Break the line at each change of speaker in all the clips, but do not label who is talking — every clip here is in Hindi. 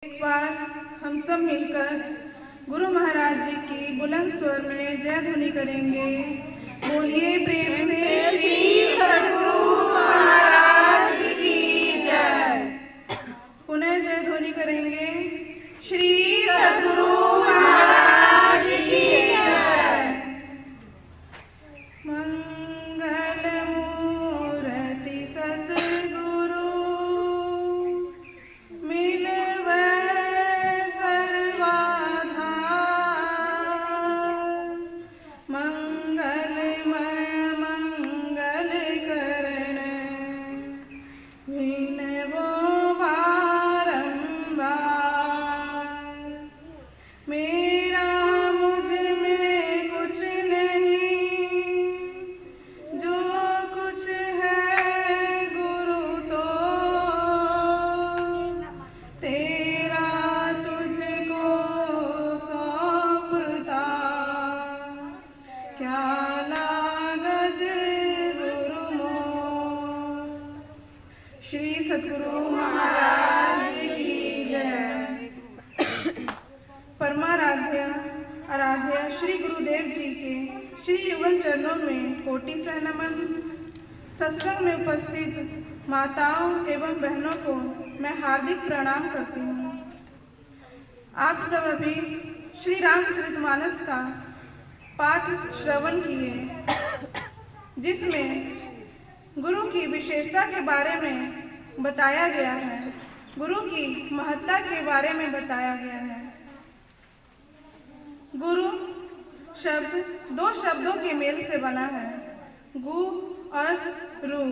एक बार हम सब मिलकर गुरु महाराज जी की बुलंद स्वर में जय ध्वनि करेंगे। बोलिए प्रेम से श्री सद्गुरु महाराज जी की जय। पुनः जय ध्वनि करेंगे। श्री सद्गुरु महाराज जी की जय। मंगल मूर्ति सद्गुरु श्री सद्गुरु महाराज की जय। परमाराध्य आराध्य श्री गुरुदेव जी के श्री युगल चरणों में कोटि सह नमन। सत्संग में उपस्थित माताओं एवं बहनों को मैं हार्दिक प्रणाम करती हूँ। आप सब अभी श्री रामचरितमानस का पाठ श्रवण किए, जिसमें गुरु की विशेषता के बारे में बताया गया है, गुरु की महत्ता के बारे में बताया गया है। गुरु शब्द दो शब्दों के मेल से बना है, गु और रु।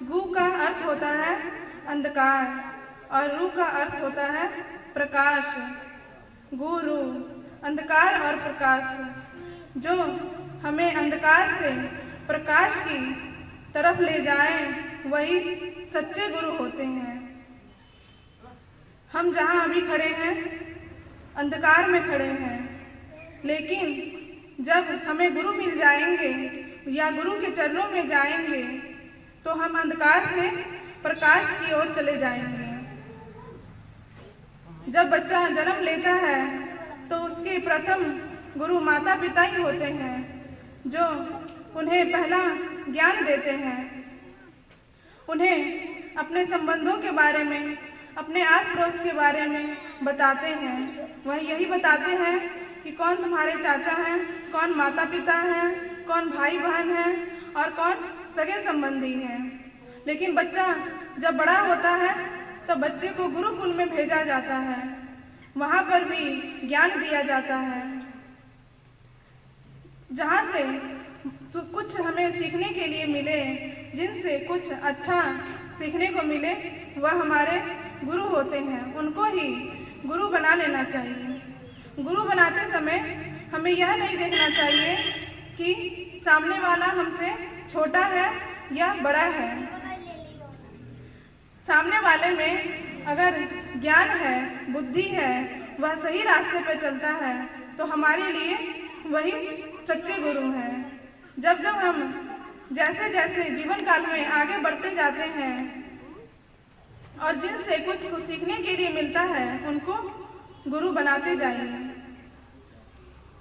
गु का अर्थ होता है अंधकार और रु का अर्थ होता है प्रकाश। गुरु अंधकार और प्रकाश, जो हमें अंधकार से प्रकाश की तरफ ले जाएं, वही सच्चे गुरु होते हैं। हम जहाँ अभी खड़े हैं अंधकार में खड़े हैं, लेकिन जब हमें गुरु मिल जाएंगे या गुरु के चरणों में जाएंगे तो हम अंधकार से प्रकाश की ओर चले जाएंगे। जब बच्चा जन्म लेता है तो उसके प्रथम गुरु माता पिता ही होते हैं, जो उन्हें पहला ज्ञान देते हैं, उन्हें अपने संबंधों के बारे में, अपने आस पड़ोस के बारे में बताते हैं। वह यही बताते हैं कि कौन तुम्हारे चाचा हैं, कौन माता पिता हैं, कौन भाई बहन हैं और कौन सगे संबंधी हैं। लेकिन बच्चा जब बड़ा होता है तो बच्चे को गुरुकुल में भेजा जाता है, वहाँ पर भी ज्ञान दिया जाता है, जहाँ से कुछ हमें सीखने के लिए मिले, जिनसे कुछ अच्छा सीखने को मिले, वह हमारे गुरु होते हैं। उनको ही गुरु बना लेना चाहिए। गुरु बनाते समय हमें यह नहीं देखना चाहिए कि सामने वाला हमसे छोटा है या बड़ा है। सामने वाले में अगर ज्ञान है, बुद्धि है, वह सही रास्ते पर चलता है, तो हमारे लिए वही सच्चे गुरु हैं। जब जब हम जैसे जैसे जीवन काल में आगे बढ़ते जाते हैं और जिनसे कुछ सीखने के लिए मिलता है, उनको गुरु बनाते जाइए,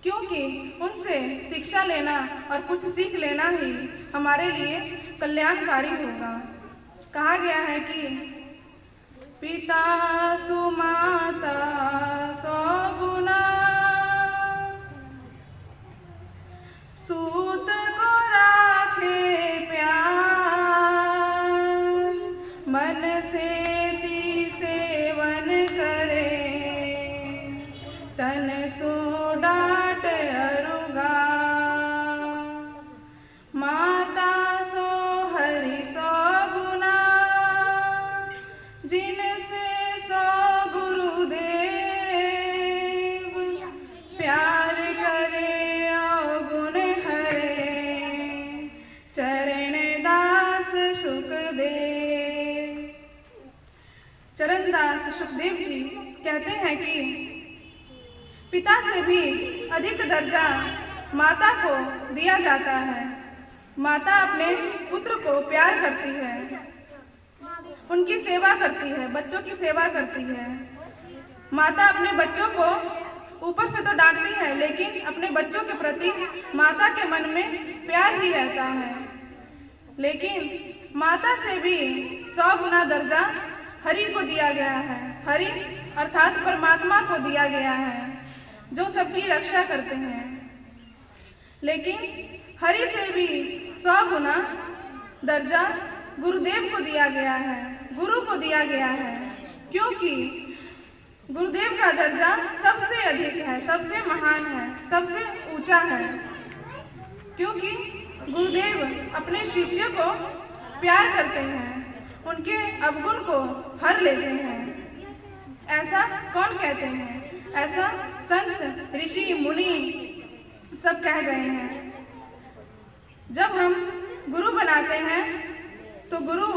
क्योंकि उनसे शिक्षा लेना और कुछ सीख लेना ही हमारे लिए कल्याणकारी होगा। कहा गया है कि पिता सुमाता सौ गुना, सूत को राखे प्यार, मन से ती सेवन करे, तन सो डांट अरुगा, माता सो हरि सौ गुना, जिनसे सौ गुरुदेव प्यार करे अवगुण हरे, चरण दास सुखदेव। चरणदास सुखदेव जी कहते हैं कि पिता से भी अधिक दर्जा माता को दिया जाता है। माता अपने पुत्र को प्यार करती है, उनकी सेवा करती है, बच्चों की सेवा करती है। माता अपने बच्चों को ऊपर से तो डांटती है, लेकिन अपने बच्चों के प्रति माता के मन में प्यार ही रहता है। लेकिन माता से भी 100 गुना दर्जा हरि को दिया गया है। हरि अर्थात परमात्मा को दिया गया है, जो सबकी रक्षा करते हैं। लेकिन हरि से भी 100 गुना दर्जा गुरुदेव को दिया गया है, गुरु को दिया गया है, क्योंकि गुरुदेव का दर्जा सबसे अधिक है, सबसे महान है, सबसे ऊंचा है। क्योंकि गुरुदेव अपने शिष्य को प्यार करते हैं, उनके अवगुण को हर लेते हैं। ऐसा कौन कहते हैं? ऐसा संत, ऋषि, मुनि सब कह गए हैं। जब हम गुरु बनाते हैं तो गुरु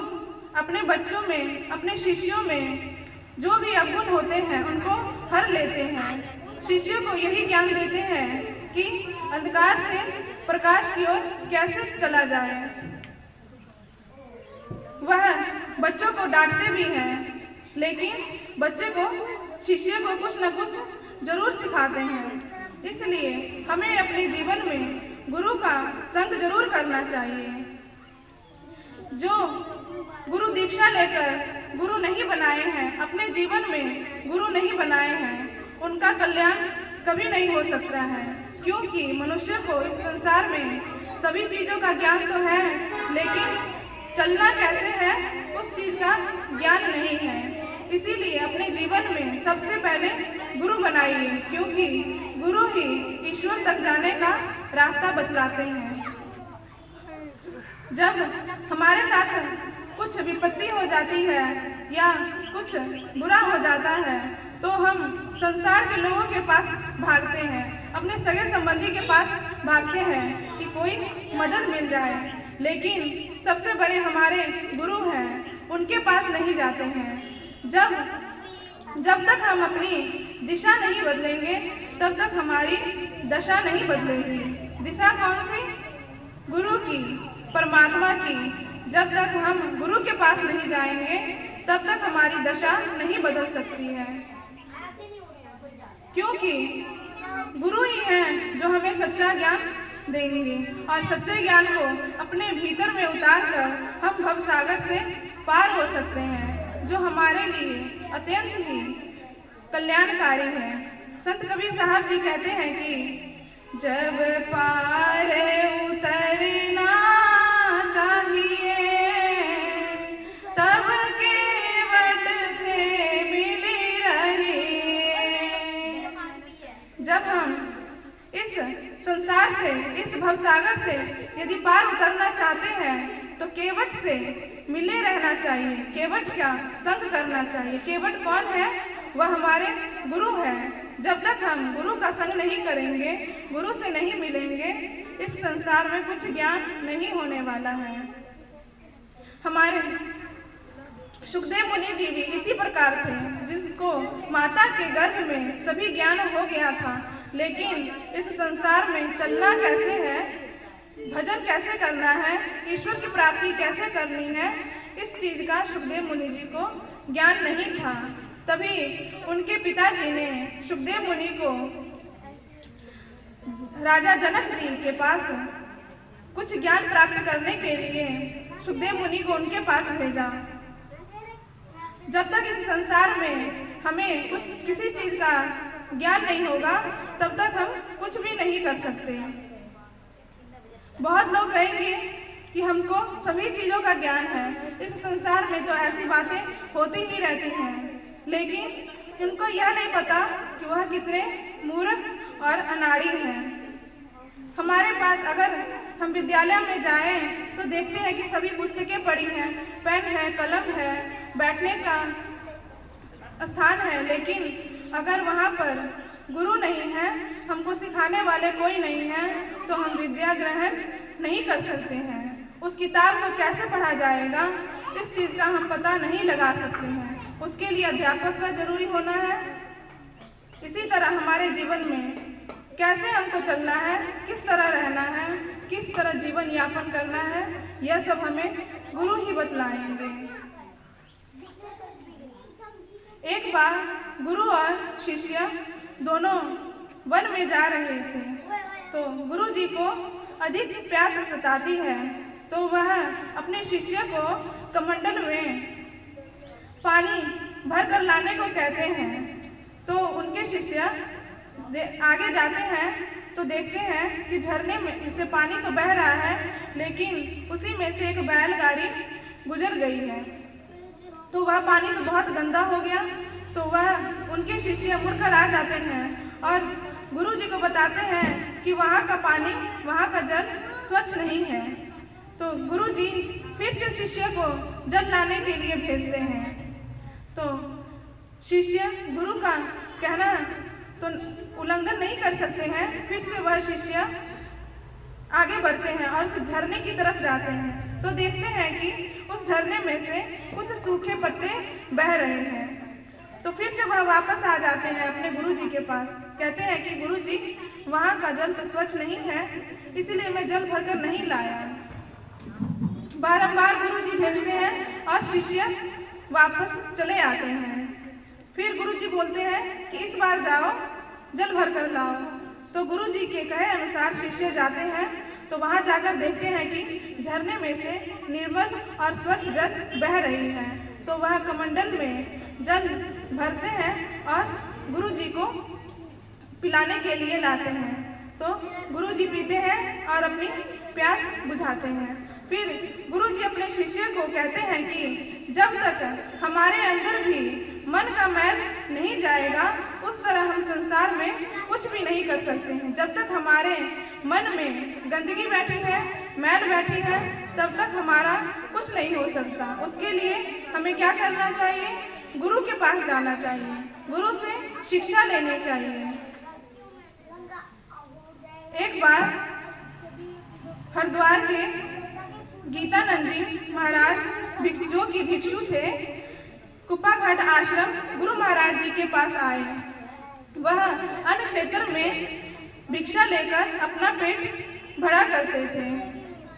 अपने बच्चों में, अपने शिष्यों में जो भी अवगुण होते हैं उनको हर लेते हैं। शिष्यों को यही ज्ञान देते हैं कि अंधकार से प्रकाश की ओर कैसे चला जाए। वह बच्चों को डांटते भी हैं, लेकिन बच्चे को, शिष्य को कुछ न कुछ जरूर सिखाते हैं। इसलिए हमें अपने जीवन में गुरु का संग जरूर करना चाहिए। जो गुरु दीक्षा लेकर गुरु नहीं बनाए हैं, अपने जीवन में गुरु नहीं बनाए हैं, उनका कल्याण कभी नहीं हो सकता है। क्योंकि मनुष्य को इस संसार में सभी चीज़ों का ज्ञान तो है, लेकिन चलना कैसे है उस चीज़ का ज्ञान नहीं है। इसीलिए अपने जीवन में सबसे पहले गुरु बनाइए, क्योंकि गुरु ही ईश्वर तक जाने का रास्ता बतलाते हैं। जब हमारे साथ कुछ विपत्ति हो जाती है या कुछ बुरा हो जाता है तो हम संसार के लोगों के पास भागते हैं, अपने सगे संबंधी के पास भागते हैं कि कोई मदद मिल जाए। लेकिन सबसे बड़े हमारे गुरु हैं, उनके पास नहीं जाते हैं। जब तक हम अपनी दिशा नहीं बदलेंगे तब तक हमारी दशा नहीं बदलेगी। दिशा कौन सी? गुरु की, परमात्मा की। जब तक हम गुरु के पास नहीं जाएंगे तब तक हमारी दशा नहीं बदल सकती है, क्योंकि गुरु ही हैं जो हमें सच्चा ज्ञान देंगे और सच्चे ज्ञान को अपने भीतर में उतार कर हम भवसागर से पार हो सकते हैं, जो हमारे लिए अत्यंत ही कल्याणकारी है। संत कबीर साहब जी कहते हैं कि जब पार उतरना चाहिए तब केवट से मिली रही। जब हम इस संसार से, इस भवसागर से यदि पार उतरना चाहते हैं तो केवट से मिले रहना चाहिए। केवट क्या? संग करना चाहिए। केवट कौन है? वह हमारे गुरु हैं। जब तक हम गुरु का संग नहीं करेंगे, गुरु से नहीं मिलेंगे, इस संसार में कुछ ज्ञान नहीं होने वाला है। हमारे सुखदेव मुनि जी भी इसी प्रकार थे, जिनको माता के गर्भ में सभी ज्ञान हो गया था, लेकिन इस संसार में चलना कैसे है, भजन कैसे करना है, ईश्वर की प्राप्ति कैसे करनी है, इस चीज़ का सुखदेव मुनि जी को ज्ञान नहीं था। तभी उनके पिताजी ने सुखदेव मुनि को राजा जनक जी के पास कुछ ज्ञान प्राप्त करने के लिए सुखदेव मुनि को उनके पास भेजा। जब तक इस संसार में हमें किसी चीज़ का ज्ञान नहीं होगा तब तक हम कुछ भी नहीं कर सकते। बहुत लोग कहेंगे कि हमको सभी चीज़ों का ज्ञान है, इस संसार में तो ऐसी बातें होती ही रहती हैं, लेकिन उनको यह नहीं पता कि वह कितने मूर्ख और अनाड़ी हैं। हमारे पास अगर हम विद्यालय में जाएं तो देखते हैं कि सभी पुस्तकें पड़ी हैं, पेन है, कलम है, बैठने का स्थान है, लेकिन अगर वहाँ पर गुरु नहीं है, हमको सिखाने वाले कोई नहीं है, तो हम विद्या ग्रहण नहीं कर सकते हैं। उस किताब को कैसे पढ़ा जाएगा, इस चीज़ का हम पता नहीं लगा सकते हैं। उसके लिए अध्यापक का जरूरी होना है। इसी तरह हमारे जीवन में कैसे हमको चलना है, किस तरह रहना है, किस तरह जीवन यापन करना है, यह सब हमें गुरु ही बतलाएंगे। एक बार गुरु और शिष्य दोनों वन में जा रहे थे, तो गुरु जी को अधिक प्यास सताती है, तो वह अपने शिष्य को कमंडल में पानी भर कर लाने को कहते हैं। तो उनके शिष्य आगे जाते हैं तो देखते हैं कि झरने में से पानी तो बह रहा है, लेकिन उसी में से एक बैलगाड़ी गुजर गई है। तो वह पानी तो बहुत गंदा हो गया। तो वह उनके शिष्य मुड़कर आ जाते हैं और गुरु जी को बताते हैं कि वहाँ का पानी, वहाँ का जल स्वच्छ नहीं है। तो गुरु जी फिर से शिष्य को जल लाने के लिए भेजते हैं। तो शिष्य गुरु का कहना तो उल्लंघन नहीं कर सकते हैं। फिर से वह शिष्य आगे बढ़ते हैं और उस झरने की तरफ जाते हैं, तो देखते हैं कि उस झरने में से कुछ सूखे पत्ते बह रहे हैं। तो फिर से वह वापस आ जाते हैं अपने गुरु जी के पास, कहते हैं कि गुरु जी वहाँ का जल तो स्वच्छ नहीं है, इसलिए मैं जल भरकर नहीं लाया। बारंबार गुरु जी भेजते हैं और शिष्य वापस चले आते हैं। फिर गुरु जी बोलते हैं कि इस बार जाओ, जल भर कर लाओ। तो गुरु जी के कहे अनुसार शिष्य जाते हैं, तो वहाँ जाकर देखते हैं कि झरने में से निर्मल और स्वच्छ जल बह रही है। तो वह कमंडल में जल भरते हैं और गुरु जी को पिलाने के लिए लाते हैं। तो गुरु जी पीते हैं और अपनी प्यास बुझाते हैं। फिर गुरु जी अपने शिष्य को कहते हैं कि जब तक हमारे अंदर भी मन का मैल नहीं जाएगा, उस तरह हम संसार में कुछ भी नहीं कर सकते हैं। जब तक हमारे मन में गंदगी बैठी है, मैल बैठी है, तब तक हमारा कुछ नहीं हो सकता। उसके लिए हमें क्या करना चाहिए? गुरु के पास जाना चाहिए, गुरु से शिक्षा लेनी चाहिए। एक बार हरिद्वार के गीतानंद जी महाराज जो कि भिक्षु थे, कुप्पाघाट आश्रम गुरु महाराज जी के पास आए। वह अन्य क्षेत्र में भिक्षा लेकर अपना पेट भरा करते थे।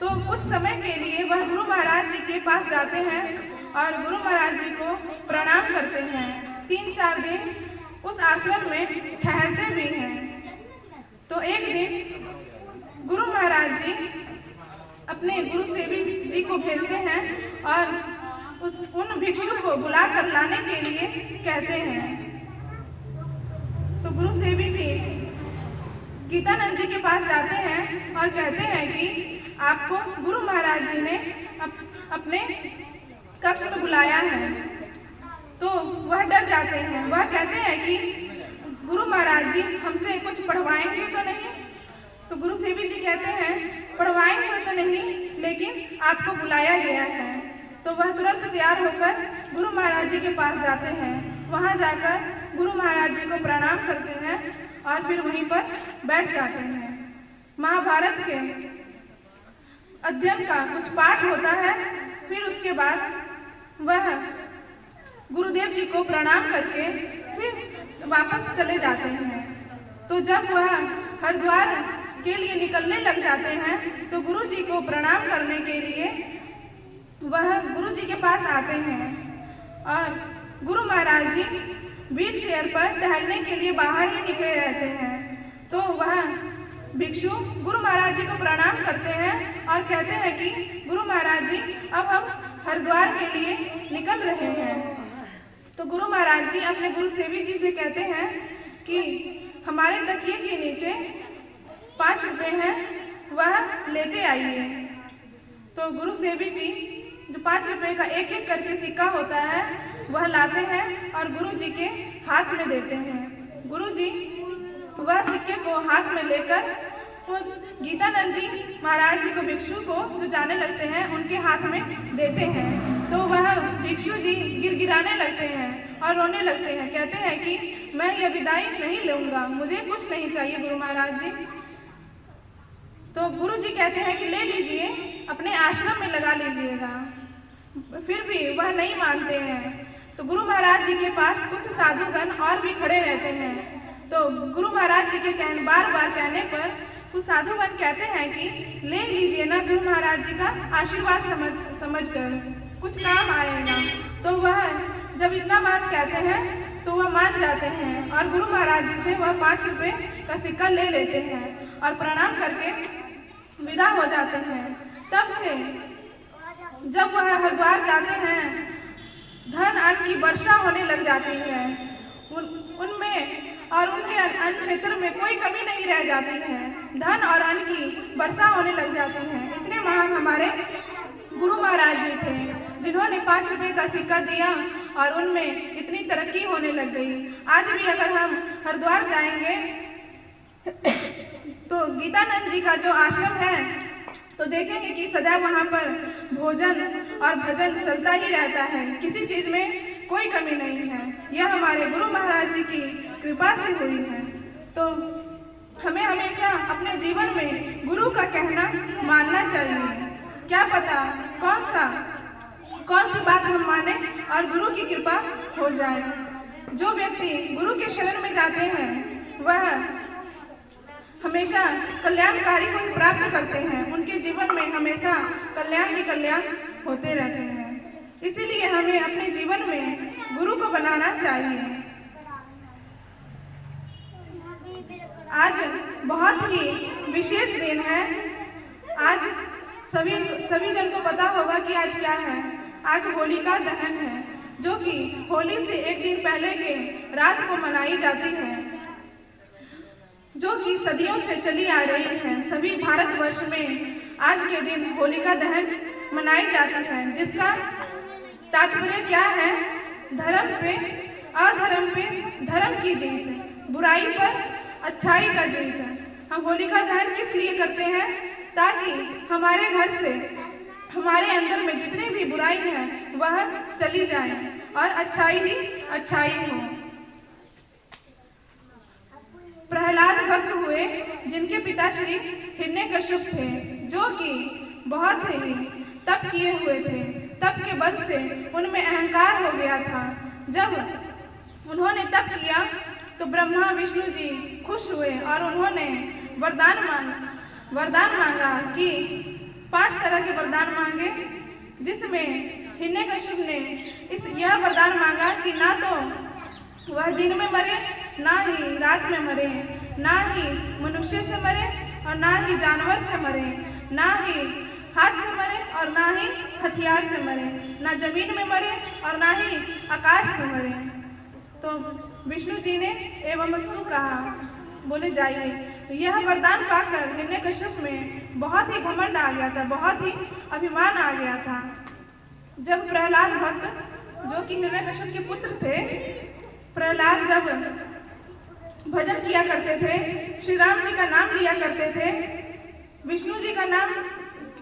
तो कुछ समय के लिए वह गुरु महाराज जी के पास जाते हैं और गुरु महाराज जी को प्रणाम करते हैं। 3-4 दिन उस आश्रम में ठहरते भी हैं। तो एक दिन गुरु महाराज जी अपने गुरु सेवी जी को भेजते हैं और उन भिक्षु को बुला कर लाने के लिए कहते हैं। तो गुरु सेवी जी गीतानंद जी के पास जाते हैं और कहते हैं कि आपको गुरु महाराज जी ने अपने कक्ष में बुलाया है। तो वह डर जाते हैं। वह कहते हैं कि गुरु महाराज जी हमसे कुछ पढ़वाएंगे तो नहीं? तो गुरु सेवी जी कहते हैं पढ़वाएंगे तो नहीं, लेकिन आपको बुलाया गया है। तो वह तुरंत तैयार होकर गुरु महाराज जी के पास जाते हैं। वहाँ जाकर गुरु महाराज जी को प्रणाम करते हैं और फिर वहीं पर बैठ जाते हैं। महाभारत के अध्ययन का कुछ पाठ होता है। फिर उसके बाद वह गुरुदेव जी को प्रणाम करके फिर वापस चले जाते हैं। तो जब वह हरिद्वार के लिए निकलने लग जाते हैं, तो गुरु जी को प्रणाम करने के लिए वह गुरु जी के पास आते हैं और गुरु महाराज जी व्हील चेयर पर टहलने के लिए बाहर ही निकले रहते हैं। तो वह भिक्षु गुरु महाराज जी को प्रणाम करते हैं और कहते हैं कि गुरु महाराज जी अब हम हरिद्वार के लिए निकल रहे हैं। तो गुरु महाराज जी अपने गुरु सेवी जी से कहते हैं कि हमारे तकिए के नीचे 5 रुपये हैं, वह लेते आइए। तो गुरु सेवी जी जो 5 रुपये का एक एक करके सिक्का होता है वह लाते हैं और गुरु जी के हाथ में देते हैं। गुरु जी वह सिक्के को हाथ में लेकर गीतानंद जी महाराज जी को, भिक्षु को जो जाने लगते हैं, उनके हाथ में देते हैं। तो वह भिक्षु जी गिड़गिड़ाने लगते हैं और रोने लगते हैं। कहते हैं कि मैं यह विदाई नहीं लूँगा, मुझे कुछ नहीं चाहिए गुरु महाराज जी। तो गुरु जी कहते हैं कि ले लीजिए, अपने आश्रम में लगा लीजिएगा। फिर भी वह नहीं मानते हैं। तो गुरु महाराज जी के पास कुछ साधुगण और भी खड़े रहते हैं। तो गुरु महाराज जी के बार बार कहने पर कुछ साधुगण कहते हैं कि ले लीजिए ना, गुरु महाराज जी का आशीर्वाद समझकर कुछ काम आएगा। तो वह जब इतना बात कहते हैं तो वह मान जाते हैं और गुरु महाराज जी से वह 5 रुपये का सिक्का ले लेते हैं और प्रणाम करके विदा हो जाते हैं। तब से जब वह हरिद्वार जाते हैं धन अन्न की वर्षा होने लग जाती है, उनमें और उनके अन्न क्षेत्र में कोई कमी नहीं रह जाती है। धन और अन्न की वर्षा होने लग जाती है। इतने महान हमारे गुरु महाराज जी थे जिन्होंने 5 रुपये का सिक्का दिया और उनमें इतनी तरक्की होने लग गई। आज भी अगर हम हरिद्वार जाएंगे तो गीतानंद जी का जो आश्रम है तो देखेंगे कि सदैव वहाँ पर भोजन और भजन चलता ही रहता है, किसी चीज़ में कोई कमी नहीं है। यह हमारे गुरु महाराज जी की कृपा से हुई है। तो हमें हमेशा अपने जीवन में गुरु का कहना मानना चाहिए। क्या पता कौन सी बात हम माने और गुरु की कृपा हो जाए। जो व्यक्ति गुरु के शरण में जाते हैं वह हमेशा कल्याणकारी को ही प्राप्त करते हैं। उनके जीवन में हमेशा कल्याण ही कल्याण होते रहते हैं। इसीलिए हमें अपने जीवन में गुरु को बनाना चाहिए। आज बहुत ही विशेष दिन है। आज सभी जन को पता होगा कि आज क्या है। आज होलिका दहन है, जो कि होली से एक दिन पहले के रात को मनाई जाती है, जो कि सदियों से चली आ रही है। सभी भारतवर्ष में आज के दिन होलिका दहन मनाई जाती है, जिसका तात्पर्य क्या है? धर्म पे अधर्म पे धर्म की जीत, बुराई पर अच्छाई का जीत। हम होलिका दहन किस लिए करते हैं? ताकि हमारे घर से हमारे अंदर में जितनी भी बुराई है वह चली जाए और अच्छाई ही अच्छाई हो। प्रहलाद भक्त हुए जिनके पिता श्री हिरण्यकश्यप थे, जो कि बहुत ही तप किए हुए थे। तप के बल से उनमें अहंकार हो गया था। जब उन्होंने तप किया तो ब्रह्मा विष्णु जी खुश हुए और उन्होंने वरदान मांगा कि 5 तरह के वरदान मांगे, जिसमें हिरण्यकश्यप ने यह वरदान मांगा कि ना तो वह दिन में मरे, ना ही रात में मरे, ना ही मनुष्य से मरे और ना ही जानवर से मरे, ना ही हाथ से मरे और ना ही हथियार से मरे, ना जमीन में मरे और ना ही आकाश में मरे। तो विष्णु जी ने एवमस्तु कहा, बोले जाइए। तो यह वरदान पाकर हिरण्यकश्यप में बहुत ही घमंड आ गया था, बहुत ही अभिमान आ गया था। जब प्रहलाद भक्त, जो कि हिरण्यकश्यप के पुत्र थे, प्रहलाद जब भजन किया करते थे, श्री राम जी का नाम लिया करते थे, विष्णु जी का नाम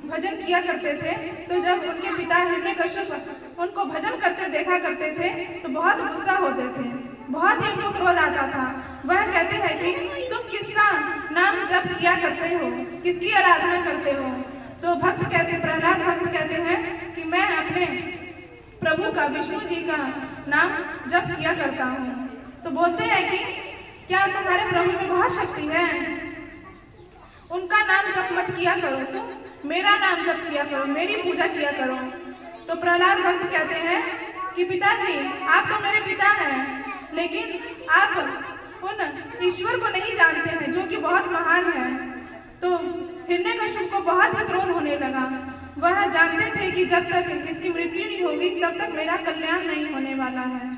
भजन किया करते थे, तो जब उनके पिता हिरण्यकश्यप उनको भजन करते देखा करते थे तो बहुत गुस्सा होते थे, बहुत ही उनको क्रोध आता था। वह कहते हैं कि तुम किसका नाम जप किया करते हो, किसकी आराधना करते हो? तो प्रहलाद भक्त कहते हैं कि मैं अपने प्रभु का, विष्णु जी का नाम जप किया करता हूँ। तो बोलते हैं कि क्या तुम्हारे प्रभु में बहुत शक्ति है? उनका नाम जप मत किया करो, तुम मेरा नाम जप किया करो, मेरी पूजा किया करो। तो प्रहलाद भक्त कहते हैं कि पिताजी, आप तो मेरे पिता हैं, लेकिन आप उन ईश्वर को नहीं जानते हैं जो कि बहुत महान है। तो हिरण्यकश्यप को बहुत ही क्रोध होने लगा। वह जानते थे कि जब तक इसकी मृत्यु नहीं होगी तब तक मेरा कल्याण नहीं होने वाला है।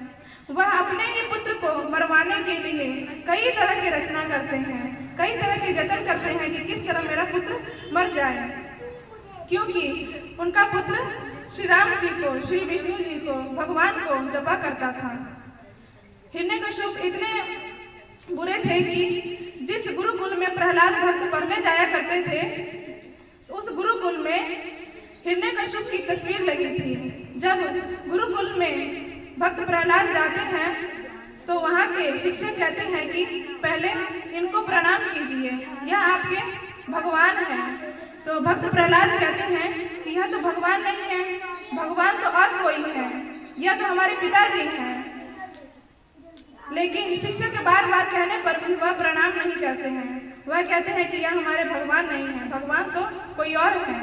वह अपने ही पुत्र को मरवाने के लिए कई तरह की रचना करते हैं, कई तरह के जतन करते हैं कि किस तरह मेरा पुत्र मर जाए, क्योंकि उनका पुत्र श्री राम जी को, श्री विष्णु जी को, भगवान को जपा करता था। हिरण्यकश्यप इतने बुरे थे कि जिस गुरुकुल में प्रहलाद भक्त पढ़ने जाया करते थे, उस गुरुकुल में हिरण्यकश्यप की तस्वीर लगी थी। जब गुरुकुल में भक्त प्रहलाद जाते हैं तो वहाँ के शिक्षक कहते हैं कि पहले इनको प्रणाम कीजिए, यह आपके भगवान हैं। तो भक्त प्रहलाद कहते हैं कि यह तो भगवान नहीं है, भगवान तो और कोई है, यह तो हमारे पिताजी हैं। लेकिन शिक्षक के बार बार कहने पर भी वह प्रणाम नहीं करते हैं। वह कहते हैं कि यह हमारे भगवान नहीं है, भगवान तो कोई और है।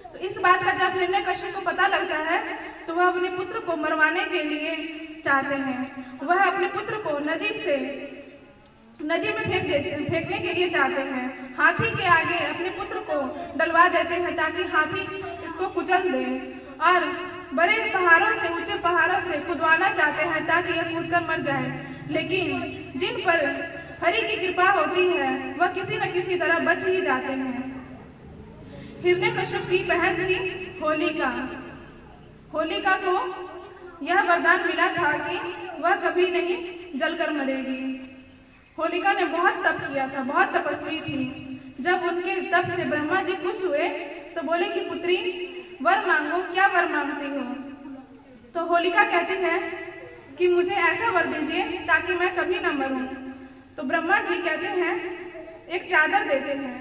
तो इस बात का जब हिरण्यकश्यप को पता लगता है तो वह अपने पुत्र को मरवाने के लिए चाहते हैं। वह अपने पुत्र को नदी में फेंकने के लिए चाहते हैं। हाथी के आगे अपने पुत्र को डलवा देते हैं ताकि हाथी इसको कुचल दे, और बड़े पहाड़ों से, ऊंचे पहाड़ों से कूदवाना चाहते हैं ताकि यह कूदकर मर जाए। लेकिन जिन पर हरि की कृपा होती है वह किसी न किसी तरह बच ही जाते हैं। हिरण्यकश्यप की बहन थी होलिका। होलिका को यह वरदान मिला था कि वह कभी नहीं जलकर मरेगी। होलिका ने बहुत तप किया था, बहुत तपस्वी थी। जब उनके तप से ब्रह्मा जी खुश हुए तो बोले कि पुत्री वर मांगो, क्या वर मांगती हो? तो होलिका कहती है कि मुझे ऐसा वर दीजिए ताकि मैं कभी ना मरूं। तो ब्रह्मा जी कहते हैं, एक चादर देते हैं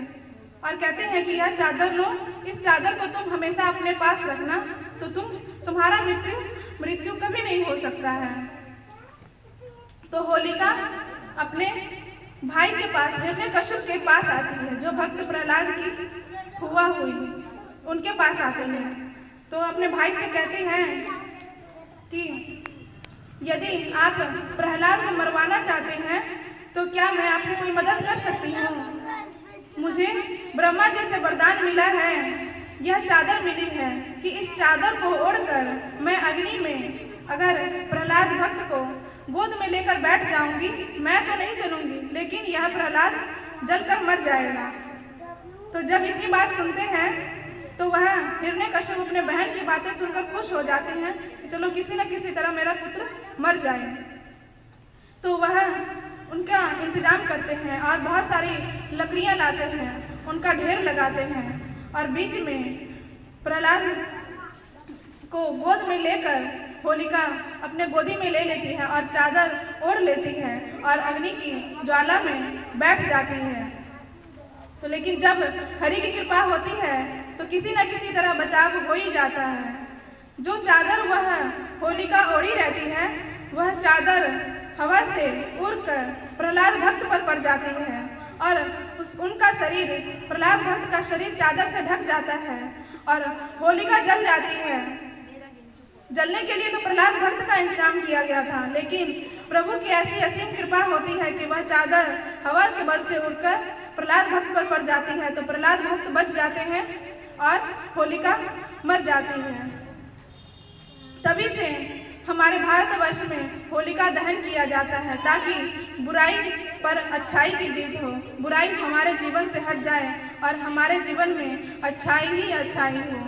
और कहते हैं कि यह चादर लो, इस चादर को तुम हमेशा अपने पास रखना, तो तुम्हारा मृत्यु कभी नहीं हो सकता है। तो होलिका अपने भाई के पास, हिरण्यकश्यप के पास आती है, जो भक्त प्रहलाद की हुआ हुई, उनके पास आते हैं। तो अपने भाई से कहते हैं कि यदि आप प्रहलाद को मरवाना चाहते हैं तो क्या मैं आपकी कोई मदद कर सकती हूँ? मुझे ब्रह्मा जी से वरदान मिला है, यह चादर मिली है कि इस चादर को ओढ़कर मैं अग्नि में अगर प्रहलाद भक्त को गोद में लेकर बैठ जाऊंगी, मैं तो नहीं जलूंगी, लेकिन यह प्रहलाद जलकर मर जाएगा। तो जब इतनी बात सुनते हैं तो वह हिरण्यकश्यप अपने बहन की बातें सुनकर खुश हो जाते हैं कि चलो किसी न किसी तरह मेरा पुत्र मर जाए। तो वह उनका इंतजाम करते हैं और बहुत सारी लकड़ियां लाते हैं, उनका ढेर लगाते हैं और बीच में प्रहलाद को गोद में लेकर होलिका अपने गोदी में ले लेती है और चादर ओढ़ लेती है और अग्नि की ज्वाला में बैठ जाती है। तो लेकिन जब हरि की कृपा होती है तो किसी न किसी तरह बचाव हो ही जाता है। जो चादर वह होलिका ओढ़ी रहती है, वह चादर हवा से उड़कर प्रहलाद भक्त पर पड़ जाती है और उनका शरीर, प्रहलाद भक्त का शरीर चादर से ढक जाता है और होलिका जल जाती है। जलने के लिए तो प्रहलाद भक्त का इंतजाम किया गया था, लेकिन प्रभु की ऐसी असीम कृपा होती है कि वह चादर हवा के बल से उड़कर प्रहलाद भक्त पर पड़ जाती है। तो प्रहलाद भक्त बच जाते हैं और होलिका मर जाती है। तभी से हमारे भारतवर्ष में होलिका दहन किया जाता है ताकि बुराई पर अच्छाई की जीत हो, बुराई हमारे जीवन से हट जाए और हमारे जीवन में अच्छाई ही अच्छाई हो।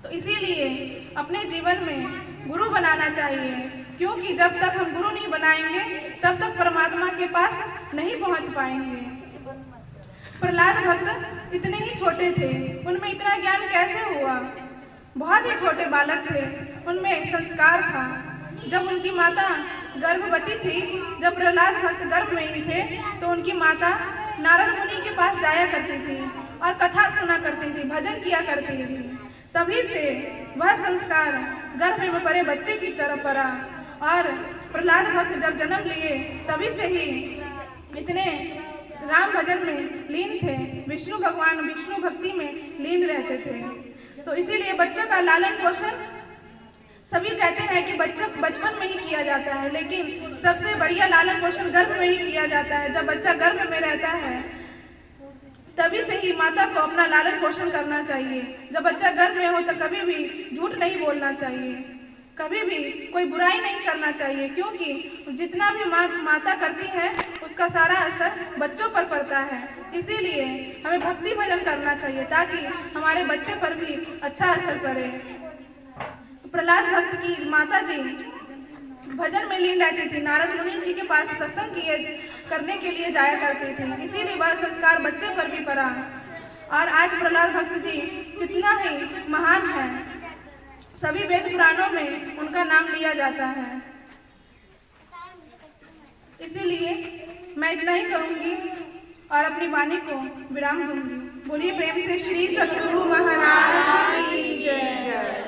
तो इसीलिए अपने जीवन में गुरु बनाना चाहिए, क्योंकि जब तक हम गुरु नहीं बनाएंगे तब तक परमात्मा के पास नहीं पहुंच पाएंगे। प्रहलाद भक्त इतने ही छोटे थे, उनमें इतना ज्ञान कैसे हुआ? बहुत ही छोटे बालक थे, उनमें संस्कार था। जब उनकी माता गर्भवती थी, जब प्रहलाद भक्त गर्भ में ही थे, तो उनकी माता नारद मुनि के पास जाया करती थी और कथा सुना करती थी, भजन किया करती थी। तभी से वह संस्कार गर्भ में पड़े बच्चे की तरह पड़ा और प्रहलाद भक्त जब जन्म लिए तभी से ही इतने राम भजन में लीन थे, विष्णु भगवान विष्णु भक्ति में लीन रहते थे। तो इसीलिए बच्चे का लालन पोषण, सभी कहते हैं कि बच्चा बचपन में ही किया जाता है, लेकिन सबसे बढ़िया लालन पोषण गर्भ में ही किया जाता है। जब बच्चा गर्भ में रहता है तभी से ही माता को अपना लालन पोषण करना चाहिए। जब बच्चा गर्भ में हो तो कभी भी झूठ नहीं बोलना चाहिए, कभी भी कोई बुराई नहीं करना चाहिए, क्योंकि जितना भी माता करती है उसका सारा असर बच्चों पर पड़ता है। इसीलिए हमें भक्ति भजन करना चाहिए ताकि हमारे बच्चे पर भी अच्छा असर पड़े। प्रहलाद भक्त की माता जी भजन में लीन रहती थी, नारद मुनि जी के पास सत्संग करने के लिए जाया करती थी, इसीलिए वह संस्कार बच्चे पर भी पड़ा। और आज प्रहलाद भक्त जी कितना ही महान है, सभी वेद पुराणों में उनका नाम लिया जाता है। इसीलिए मैं इतना ही करूँगी और अपनी वाणी को विराम दूंगी। बोलिए प्रेम से श्री सद्गुरु महाराज की जय।